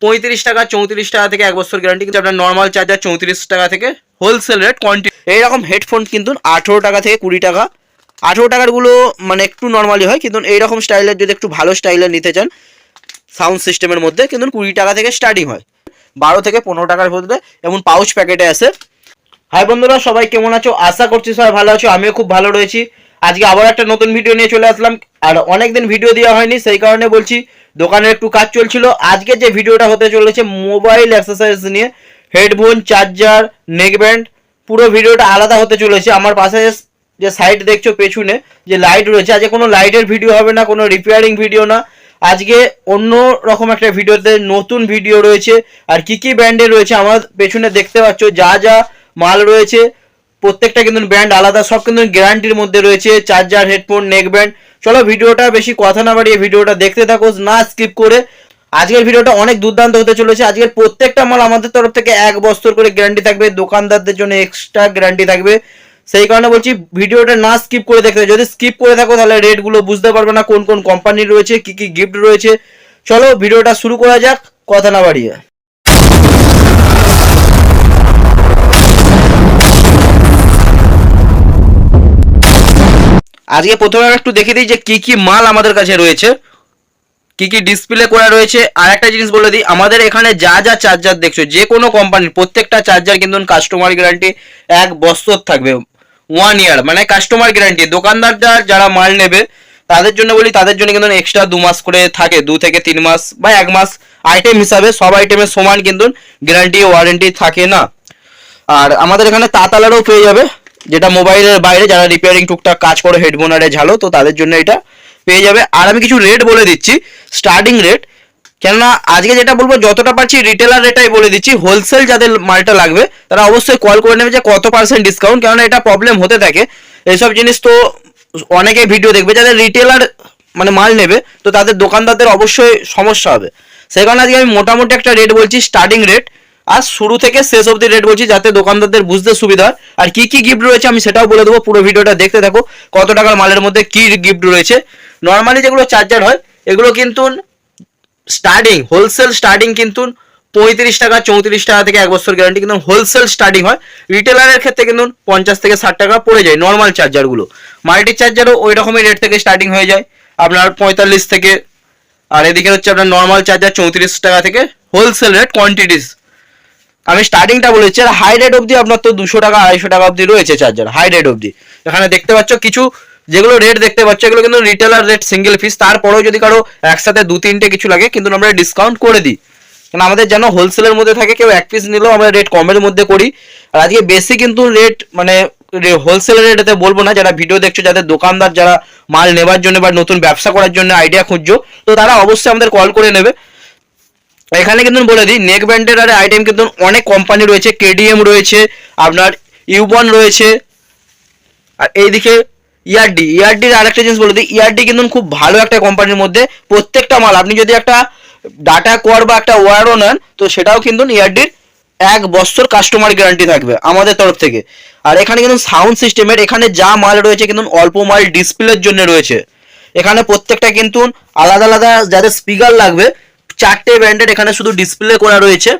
35 টাকা 34 টাকা থেকে 1 বছর গ্যারান্টি, কিন্তু আপনার নর্মাল চার্জার 34 টাকা থেকে হোলসেল রেট কোয়ান্টিটি। এইরকম হেডফোন কিন্তু 18 টাকা থেকে 20 টাকা, 18 টাকারগুলো মানে একটু নর্মালি হয়, কিন্তু এইরকম স্টাইলের যদি একটু ভালো স্টাইলের নিতে চান সাউন্ড সিস্টেমের মধ্যে কিন্তু 20 টাকা থেকে স্টার্টিং হয়, 12 থেকে 15 টাকার মধ্যে, এমন পাউচ প্যাকেটে আছে। হাই বন্ধুরা, সবাই কেমন আছো? আশা করছি সবাই ভালো আছো, আমিও খুব ভালো রয়েছি। আজকে আবার একটা নতুন ভিডিও নিয়ে চলে আসলাম, আর অনেকদিন ভিডিও দেওয়া হয়নি, সেই কারণে বলছি দোকানের একটু কাজ চলছিল। আজকে যে ভিডিওটা হতে চলেছে মোবাইল অ্যাক্সেসরিজ নিয়ে, হেডফোন, চার্জার, নেকব্যান্ড, পুরো ভিডিওটা আলাদা হতে চলেছে। আমার পাশে যে সাইড দেখছো পেছনে যে লাইট রয়েছে, আজকে কোনো লাইটের ভিডিও হবে না, কোনো রিপেয়ারিং ভিডিও না, আজকে অন্য রকম একটা ভিডিওতে নতুন ভিডিও রয়েছে। আর কি কি ব্র্যান্ডের রয়েছে আমার পেছনে দেখতে পাচ্ছ, যা যা মাল রয়েছে প্রত্যেকটা কিন্তু ব্র্যান্ড আলাদা, সব কিন্তু গ্যারান্টির মধ্যে রয়েছে, চার্জার, হেডফোন, নেক ব্যান্ড। চলো ভিডিওটা বেশি কথা না বাড়িয়ে ভিডিওটা দেখতে থাকো, না স্কিপ করে। আজকের ভিডিওটা অনেক দুর্দান্ত হতে চলেছে। আজকের প্রত্যেকটা মাল আমাদের তরফ থেকে 1 বছর করে গ্যারান্টি থাকবে, দোকানদারদের জন্য এক্সট্রা গ্যারান্টি থাকবে। সেই কারণে বলছি ভিডিওটা না স্কিপ করে দেখতে। যদি স্কিপ করে থাকো তাহলে রেটগুলো বুঝতে পারবে না, কোন কোন কোম্পানির রয়েছে, কি কি গিফট রয়েছে। চলো ভিডিওটা শুরু করা যাক, কথা না বাড়িয়ে। আজকে প্রথমে একটু দেখে দিই যে কি কি মাল আমাদের কাছে রয়েছে, কি কি ডিসপ্লে করা রয়েছে। আর একটা জিনিস বলে দিই, আমাদের এখানে যা যা চার্জার দেখছো যে কোনো কোম্পানির প্রত্যেকটা চার্জার কিন্তু কাস্টমার গ্যারান্টি 1 বছর থাকবে, 1 ইয়ার, মানে কাস্টমার গ্যারান্টি। দোকানদাররা যারা মাল নেবে তাদের জন্য বলি, তাদের জন্য কিন্তু এক্সট্রা 2 মাস করে থাকে, 2 থেকে 3 মাস বা 1 মাস আইটেম হিসাবে। সব আইটেমের সমান কিন্তু গ্যারান্টি ওয়ারেন্টি থাকে না। আর আমাদের এখানে তাতালারও পেয়ে যাবে, যেটা মোবাইলের বাইরে যারা রিপেয়ারিং টুকটাক কাজ করে, হেডফোন আরে ঝালো, তো তাদের জন্য এটা পেয়ে যাবে। আর আমি কিছু রেট বলে দিচ্ছি, স্টার্টিং রেট, কেননা আজকে যেটা বলবো যতটা পারছি রিটেলার রেটাই বলে দিচ্ছি। হোলসেল যাদের মালটা লাগবে তারা অবশ্যই কল করে নেবে যে কত % ডিসকাউন্ট, কেননা এটা প্রবলেম হতে থাকে এইসব জিনিস। তো অনেকে ভিডিও দেখবে যাদের রিটেলার মানে মাল নেবে, তো তাদের দোকানদারদের অবশ্যই সমস্যা হবে। সেই কারণে আজকে আমি মোটামুটি একটা রেট বলছি, স্টার্টিং রেট, আর শুরু থেকে শেষ অবধি রেট বলছি, যাতে দোকানদারদের বুঝতে সুবিধা হয়। আর কি কি গিফট রয়েছে আমি সেটাও বলে দেবো, পুরো ভিডিওটা দেখতে থাকো। কত টাকার মালের মধ্যে কি গিফট রয়েছে। নর্মালি যেগুলো চার্জার হয় এগুলো কিন্তু স্টার্টিং, হোলসেল স্টার্টিং কিন্তু 35 টাকা 34 টাকা থেকে 1 বছর গ্যারান্টি কিন্তু হোলসেল স্টার্টিং হয়। রিটেলারের ক্ষেত্রে কিন্তু 50 থেকে 60 টাকা পড়ে যায় নর্মাল চার্জারগুলো। মাল্টি চার্জারও ওই রকমই রেট থেকে স্টার্টিং হয়ে যায় আপনার 45 থেকে। আর এদিকে হচ্ছে আপনার নর্মাল চার্জার 34 টাকা থেকে হোলসেল রেট কোয়ান্টিটিস আমি স্টার্টিংটা বলেছি। আর হাই রেট অবধি আপনার তো 200 টাকা 250 টাকা অবধি রয়েছে চার্জার, হাই রেট অবধি। এখানে দেখতে পাচ্ছ কিছু যেগুলো রেট দেখতে পাচ্ছ এগুলো কিন্তু রিটেলার রেট সিঙ্গেল পিস, তারপরেও যদি কারো একসাথে 2-3টে কিছু লাগে কিন্তু আমরা ডিসকাউন্ট করে দিই, কারণ আমাদের যেন হোলসেলের মধ্যে থাকে, কেউ 1 পিস নিলেও আমরা রেট কমের মধ্যে করি। আর আজকে বেশি কিন্তু রেট মানে হোলসেল রেটে বলবো না, যারা ভিডিও দেখছো, যাদের দোকানদার, যারা মাল নেবার জন্য বা নতুন ব্যবসা করার জন্য আইডিয়া খুঁজছো, তো তারা অবশ্যই আমাদের কল করে নেবে। এখানে কিন্তু বলে দিই নেক ব্যান্ডের আর আইটেম কিন্তু অনেক কোম্পানি রয়েছে, কেডিএম রয়েছে, আপনার ইউবন রয়েছে। আর এইদিকে ইয়ারডির আরেকটা জিনিস বলে দিই, ইয়ারডি কিন্তু খুব ভালো একটা কোম্পানির মধ্যে। প্রত্যেকটা মাল আপনি যদি একটা ডাটা কোয়ার বা একটা ওয়্যারও নেন, তো সেটাও কিন্তু ইয়ারডির 1 বছর কাস্টমার গ্যারান্টি থাকবে আমাদের তরফ থেকে। আর এখানে কিন্তু সাউন্ড সিস্টেমের এখানে যা মাল রয়েছে কিন্তু অল্প মাল ডিসপ্লের জন্য রয়েছে। এখানে প্রত্যেকটা কিন্তু আলাদা আলাদা যাদের স্পিকার লাগবে, 4টে ব্র্যান্ডের এখানে শুধু ডিসপ্লে করা রয়েছে।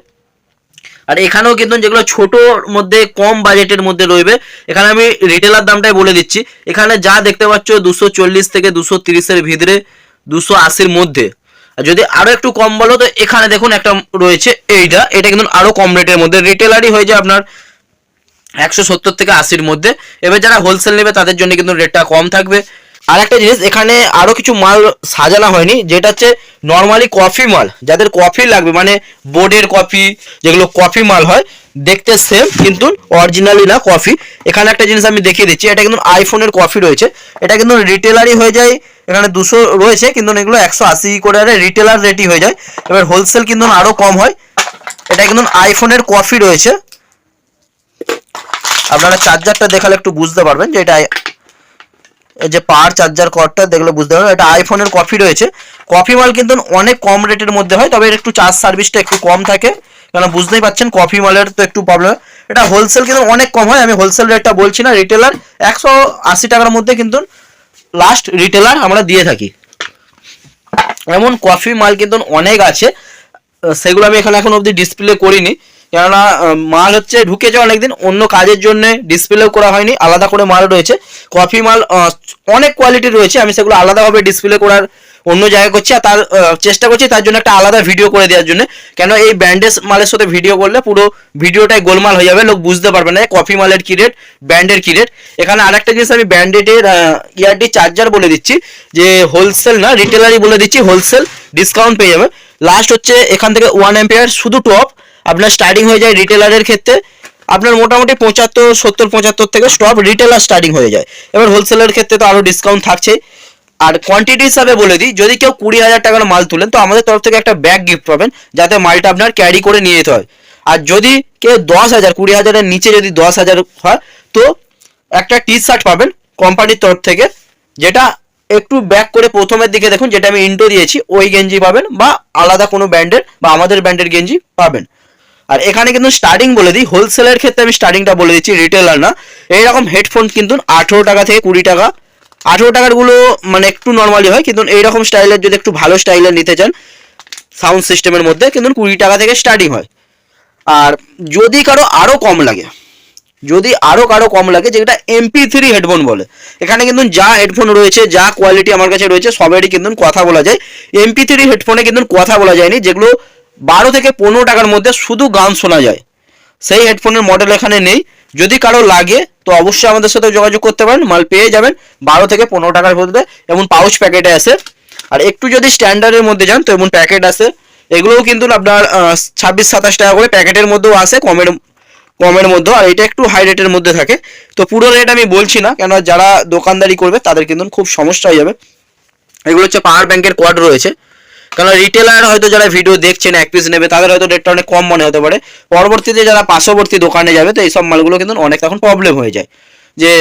আর এখানেও কিন্তু যেগুলো ছোটোর মধ্যে কম বাজেটের মধ্যে রয়েবে, এখানে আমি রিটেলার দামটাই বলে দিচ্ছি। এখানে যা দেখতে পাচ্ছ 240 থেকে 230-এর ভিতরে, 280-র মধ্যে। আর যদি আরও একটু কম বলো তো এখানে দেখুন একটা রয়েছে, এটা কিন্তু আরও কম রেটের মধ্যে, রিটেলারই হয়ে যায় আপনার 170 থেকে 80-র মধ্যে। এবার যারা হোলসেল নেবে তাদের জন্য কিন্তু রেটটা কম থাকবে। আর একটা জিনিস, এখানে আরও কিছু মাল সাজানো হয়নি, যেটা হচ্ছে নর্মালি কফি মাল, যাদের কফি লাগবে, মানে বোর্ডের কফি, যেগুলো কফি মাল হয় দেখতে সেম কিন্তু অরিজিনালি না কফি। এখানে একটা জিনিস আমি দেখিয়ে দিচ্ছি, এটা কিন্তু আইফোনের কফি রয়েছে, এটা কিন্তু রিটেলারই হয়ে যায়। এখানে 200 রয়েছে কিন্তু এগুলো 180 করে রিটেলার রেটই হয়ে যায়। এবার হোলসেল কিন্তু আরও কম হয়। এটা কিন্তু আইফোনের কফি রয়েছে, আপনারা চার্জারটা দেখালে একটু বুঝতে পারবেন যে এটা যে পাওয়ার চার্জার কর্ডটা দেখলে বুঝতে পারবেন, এটা আইফোনের কফি রয়েছে। কফি মাল কিন্তু অনেক কম রেটের মধ্যে হয়, তবে একটু চার্জ সার্ভিসটা একটু কম থাকে, কারণ বুঝতেই পারছেন কফি মালের তো একটু প্রবলেম। এটা হোলসেল কিন্তু অনেক কম হয়, আমি হোলসেল রেটটা বলছি না, রিটেলার 180 টাকার মধ্যে কিন্তু লাস্ট রিটেলার আমরা দিয়ে থাকি। এমন কফি মাল কিন্তু অনেক আছে। সেগুলো আমি এখানে এখন অবধি ডিসপ্লে করিনি, কেননা মাল হচ্ছে ঢুকেছে অনেকদিন, অন্য কাজের জন্য ডিসপ্লেও করা হয়নি। আলাদা করে মাল রয়েছে, কফি মাল অনেক কোয়ালিটি রয়েছে, আমি সেগুলো আলাদাভাবে ডিসপ্লে করার অন্য জায়গায় করছি, আর তার চেষ্টা করছি তার জন্য একটা আলাদা ভিডিও করে দেওয়ার জন্য। কেন এই ব্যান্ডেজ মালের সাথে ভিডিও করলে পুরো ভিডিওটাই গোলমাল হয়ে যাবে, লোক বুঝতে পারবে না কফি মালের কি রেট, ব্যান্ডের কি রেট। এখানে আরেকটা জিনিস আমি ব্যান্ডেডের ইয়ারডি চার্জার বলে দিচ্ছি, যে হোলসেল না রিটেলারই বলে দিচ্ছি, হোলসেল ডিসকাউন্ট পেয়ে যাবে। লাস্ট হচ্ছে এখান থেকে 1 অ্যাম্পিয়ার শুধু টপ আপনার স্টার্টিং হয়ে যায় রিটেলারের ক্ষেত্রে আপনার মোটামুটি 75 থেকে স্টপ রিটেলার স্টার্টিং হয়ে যায়। এবার হোলসেলের ক্ষেত্রে তো আরও ডিসকাউন্ট থাকছে। আর কোয়ান্টিটি হিসাবে বলে দিই, যদি কেউ 20,000 টাকার মাল তুলেন তো আমাদের তরফ থেকে একটা ব্যাগ গিফট পাবেন, যাতে মালটা আপনার ক্যারি করে নিয়ে যেতে হয়। আর যদি কেউ 10,000 20,000-এর নিচে যদি 10,000 হয় তো একটা টি শার্ট পাবেন কোম্পানির তরফ থেকে, যেটা একটু ব্যাক করে প্রথমের দিকে দেখুন, যেটা আমি ইন্টো দিয়েছি ওই গেঞ্জি পাবেন, বা আলাদা কোনো ব্র্যান্ডের বা আমাদের ব্র্যান্ডের গেঞ্জি পাবেন। আর এখানে কিন্তু স্টার্টিং বলে দিই, হোলসেলের ক্ষেত্রে আমি স্টার্টিংটা বলে দিচ্ছি, রিটেলার না। এইরকম হেডফোন কিন্তু 18 টাকা থেকে 20 টাকা, 18 টাকারগুলো মানে একটু নর্মালি হয়, কিন্তু এইরকম স্টাইলের যদি একটু ভালো স্টাইলের নিতে চান সাউন্ড সিস্টেমের মধ্যে কিন্তু 20 টাকা থেকে স্টার্টিং হয়। আর যদি কারো আরও কম লাগে, কারো কম লাগে, যেটা MP3 হেডফোন বলে, এখানে কিন্তু যা হেডফোন রয়েছে, যা কোয়ালিটি আমার কাছে রয়েছে সবেরই কিন্তু কথা বলা যায়। MP3 হেডফোনে কিন্তু কথা বলা যায়নি, যেগুলো 12 থেকে 15 টাকার মধ্যে শুধু গান শোনা যায়, সেই হেডফোনের মডেল এখানে নেই। যদি কারো লাগে তো অবশ্যই আমাদের সাথে যোগাযোগ করতে পারেন, মাল পেয়ে যাবেন 12 থেকে 15 টাকার মধ্যে, এমন পাউচ প্যাকেটে আছে। আর একটু যদি স্ট্যান্ডার্ডের মধ্যে যান তো এমন প্যাকেট আছে, এগুলোও কিন্তু আপনার 26-27 টাকা করে প্যাকেটের মধ্যেও আছে, কমের মধ্যে, আর এটা একটু হাই রেটের মধ্যে থাকে। তো পুরো রেট আমি বলছি না, কেন যারা দোকানদারি করবে তাদের কিন্তু খুব সমস্যা হয়ে যাবে। এগুলো হচ্ছে পাওয়ার ব্যাংকের কোয়াড রয়েছে, কারণ রিটেলার হয়তো যারা ভিডিও দেখছেন 1 পিস নেবে, তাদের হয়তো রেটটা অনেক কম মনে হতে পারে, পরবর্তীতে যারা পার্শ্ববর্তী দোকানে যাবে তো এইসব মালগুলো কিন্তু অনেক তখন প্রবলেম হয়ে যায়, যে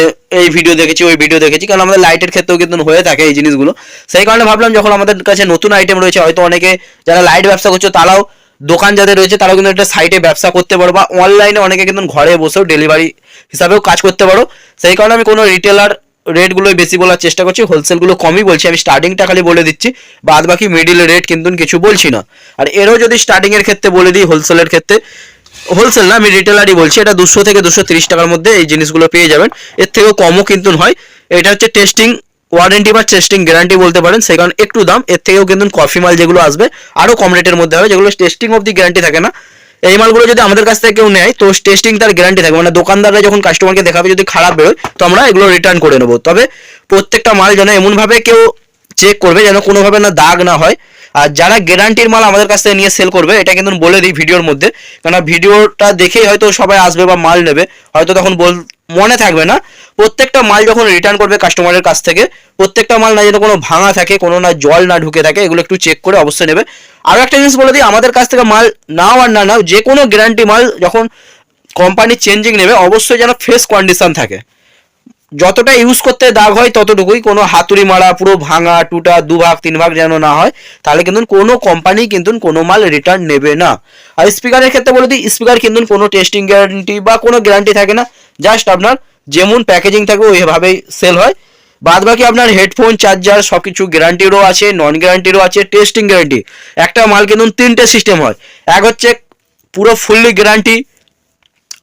এই ভিডিও দেখেছি ওই ভিডিও দেখেছি, কারণ আমাদের লাইটের ক্ষেত্রেও কিন্তু হয়ে থাকে এই জিনিসগুলো। সেই কারণে ভাবলাম যখন আমাদের কাছে নতুন আইটেম রয়েছে, হয়তো অনেকে যারা লাইট ব্যবসা করছে তারাও, দোকান যাদের রয়েছে তারাও কিন্তু একটা সাইটে ব্যবসা করতে পারো, বা অনলাইনে অনেকে কিন্তু ঘরে বসেও ডেলিভারি হিসাবেও কাজ করতে পারো। সেই কারণে আমি কোনো রিটেলার রেটগুলোই বেশি বলার চেষ্টা করছি, হোলসেলগুলো কমই বলছি, আমি স্টার্টিংটা খালি বলে দিচ্ছি, বাদ বাকি মিডিল রেট কিন্তু কিছু বলছি না। আর এরও যদি স্টার্টিংয়ের ক্ষেত্রে বলে দিই, হোলসেলের ক্ষেত্রে, হোলসেল না আমি রিটেলারই বলছি, এটা 200 থেকে 230 টাকার মধ্যে এই জিনিসগুলো পেয়ে যাবেন, এর থেকেও কমও কিন্তু হয়। এটা হচ্ছে টেস্টিং ওয়ারেন্টি বা টেস্টিং গ্যারান্টি বলতে পারেন, সেই কারণে একটু দাম, এর থেকেও কিন্তু কফি মাল যেগুলো আসবে আরও কম রেটের মধ্যে হবে, যেগুলো টেস্টিং অবধি গ্যারান্টি থাকে না। এই মালগুলো যদি আমাদের কাছ থেকে কেউ নেয় তো টেস্টিং তার গ্যারান্টি থাকবে, মানে দোকানদাররা যখন কাস্টমারকে দেখাবে যদি খারাপ বেরোয় তো আমরা এগুলো রিটার্ন করে নেবো। তবে প্রত্যেকটা মাল যেন এমনভাবে কেউ চেক করবে যেন কোনোভাবে না দাগ না হয়। আর যারা গ্যারান্টির মাল আমাদের কাছ থেকে নিয়ে সেল করবে, এটা কিন্তু বলে দিই ভিডিওর মধ্যে, কেন ভিডিওটা দেখেই হয়তো সবাই আসবে বা মাল নেবে, হয়তো তখন মনে থাকবে না। প্রত্যেকটা মাল যখন রিটার্ন করবে কাস্টমারের কাছ থেকে, প্রত্যেকটা মাল না যেন কোনো ভাঙা থাকে, কোনো না জল না ঢুকে থাকে, এগুলো একটু চেক করে অবশ্যই নেবে। আরও একটা জিনিস বলে দিই, আমাদের কাছ থেকে মাল নাও আর না নাও, যে কোনো গ্যারান্টি মাল যখন কোম্পানি চেঞ্জিং নেবে অবশ্যই যেন ফ্রেশ কন্ডিশন থাকে, যতটা ইউজ করতে দাগ হয় ততটুকুই, কোনো হাতুড়ি মারা পুরো ভাঙা টুটা 2 ভাগ 3 ভাগ যেন না হয়, তাহলে কিন্তু কোনো কোম্পানি কিন্তু কোনো মাল রিটার্ন নেবে না। আর স্পিকারের ক্ষেত্রে বলে দিই, স্পিকার কিন্তু কোনো টেস্টিং গ্যারান্টি বা কোনো গ্যারান্টি থাকে না, জাস্ট আপনার যেমন প্যাকেজিং থাকবে ওইভাবেই সেল হয়। বাদ বাকি আপনার হেডফোন চার্জার সব কিছু গ্যারান্টিরও আছে, নন গ্যারান্টিরও আছে, টেস্টিং গ্যারান্টি। একটা মাল কিন্তু 3টে সিস্টেম হয়, এক হচ্ছে পুরো ফুললি গ্যারান্টি,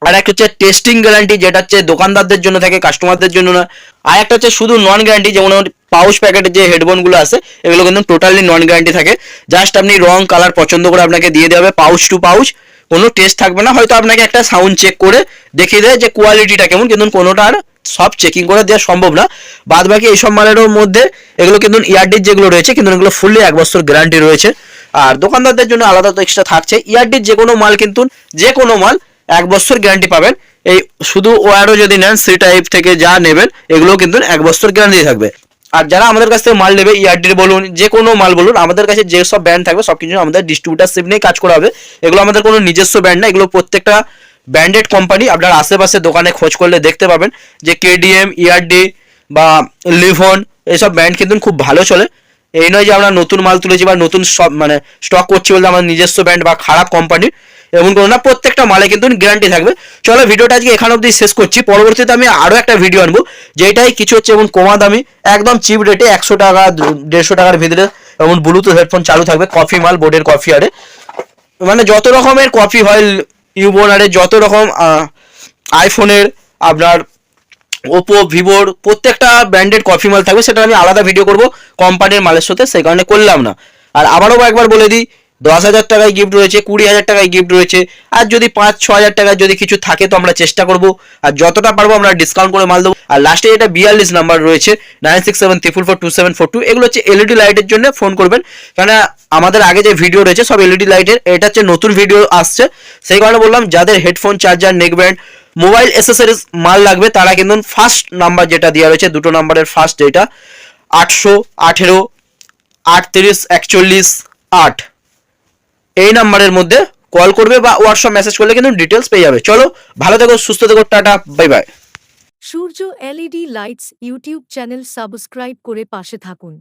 আর একটা হচ্ছে টেস্টিং গ্যারান্টি, যেটা হচ্ছে দোকানদারদের জন্য থাকে, কাস্টমারদের জন্য না। আর একটা হচ্ছে শুধু নন গ্যারান্টি, যেমন পাউচ প্যাকেটের যে হেডফোনগুলো আছে এগুলো কিন্তু টোটালি নন গ্যারান্টি থাকে, জাস্ট আপনি রং কালার পছন্দ করে আপনাকে দিয়ে দেবে পাউচ টু পাউচ, কোনো টেস্ট থাকবে না, হয়তো আপনাকে একটা সাউন্ড চেক করে দেখিয়ে দেয় যে কোয়ালিটিটা কেমন, কিন্তু কোনোটা আর সব চেকিং করে দেওয়া সম্ভব না। বাদ বাকি এইসব মালের মধ্যে এগুলো কিন্তু ইয়ারডির যেগুলো রয়েছে কিন্তু এগুলো ফুললি 1 বছর গ্যারান্টি রয়েছে। আর দোকানদারদের জন্য আলাদা তো এক্সট্রা থাকছে, ইয়ারডির যে কোনো মাল কিন্তু, যে কোনো মাল 1 বছর গ্যারান্টি পাবেন। এই শুধু ওয়ারও যদি নেন, সি টাইপ থেকে যা নেবেন এগুলো কিন্তু 1 বছর গ্যারান্টি থাকবে। আর যারা আমাদের কাছ থেকে মাল নেবে, ইয়ারডির বলুন যে কোনো মাল বলুন, আমাদের কাছে যেসব ব্র্যান্ড থাকবে সব কিছু আমাদের ডিস্ট্রিবিউটারশিপ নিয়ে কাজ করা হবে, এগুলো আমাদের কোনো নিজস্ব ব্র্যান্ড না, এগুলো প্রত্যেকটা ব্র্যান্ডেড কোম্পানি। আপনার আশেপাশে দোকানে খোঁজ করলে দেখতে পাবেন যে কেডিএম, ইয়ারডি বা লিভন এইসব ব্র্যান্ড কিন্তু খুব ভালো চলে। এই নয় যে আমরা নতুন মাল তুলেছি বা নতুন সব মানে স্টক করছি বলতে আমার নিজস্ব ব্র্যান্ড বা খারাপ কোম্পানি, এমন কোনো না, প্রত্যেকটা মালে কিন্তু গ্যারান্টি থাকবে। চলো ভিডিওটা আজকে এখান অবধি শেষ করছি, পরবর্তীতে আমি আরও একটা ভিডিও আনবো যেটাই কিছু হচ্ছে এমন কমা দামি একদম চিপ রেটে 100 টাকা 150 টাকার ভিতরে এমন ব্লুটুথ হেডফোন চালু থাকবে, কফি মাল বোর্ডের কফি আরে। মানে যত রকমের কপি হয় ইউবোনারের, যত রকম আইফোনের, আপনার ওপো, ভিভোর প্রত্যেকটা ব্র্যান্ডেড কফি মাল থাকবে, সেটা আমি আলাদা ভিডিও করব কোম্পানির মালের সাথে, সেই কারণে করলাম না। আর আবারও একবার বলে দিই, 10,000 টাকায় গিফট রয়েছে, 20,000 টাকায় গিফট রয়েছে, আর যদি 5-6 হাজার টাকায় যদি কিছু থাকে তো আমরা চেষ্টা করব, আর যতটা পারবো আমরা ডিসকাউন্ট করে মাল দেবো। আর লাস্টে এটা 42 নাম্বার রয়েছে 9674442742, এগুলো হচ্ছে এলইডি লাইটের জন্য ফোন করবেন, কারণ আমাদের আগে যে ভিডিও রয়েছে সব এলইডি লাইটের, এটা হচ্ছে নতুন ভিডিও আসছে, সেই কারণে বললাম যাদের headphone, charger, neck band, mobile accessories মাল লাগবে তারা কিন্তু ফার্স্ট নাম্বার যেটা দেওয়া রয়েছে, দুটো নাম্বারের ফার্স্ট যেটা 818-38-41 এই নাম্বারের মধ্যে কল করবে বা হোয়াটসঅ্যাপ মেসেজ করলে কিন্তু ডিটেলস পেয়ে যাবে। চলো ভালো থেকো, সুস্থ থেকো, tata, bye bye. Surya LED lights YouTube channel subscribe করে পাশে থাকুন।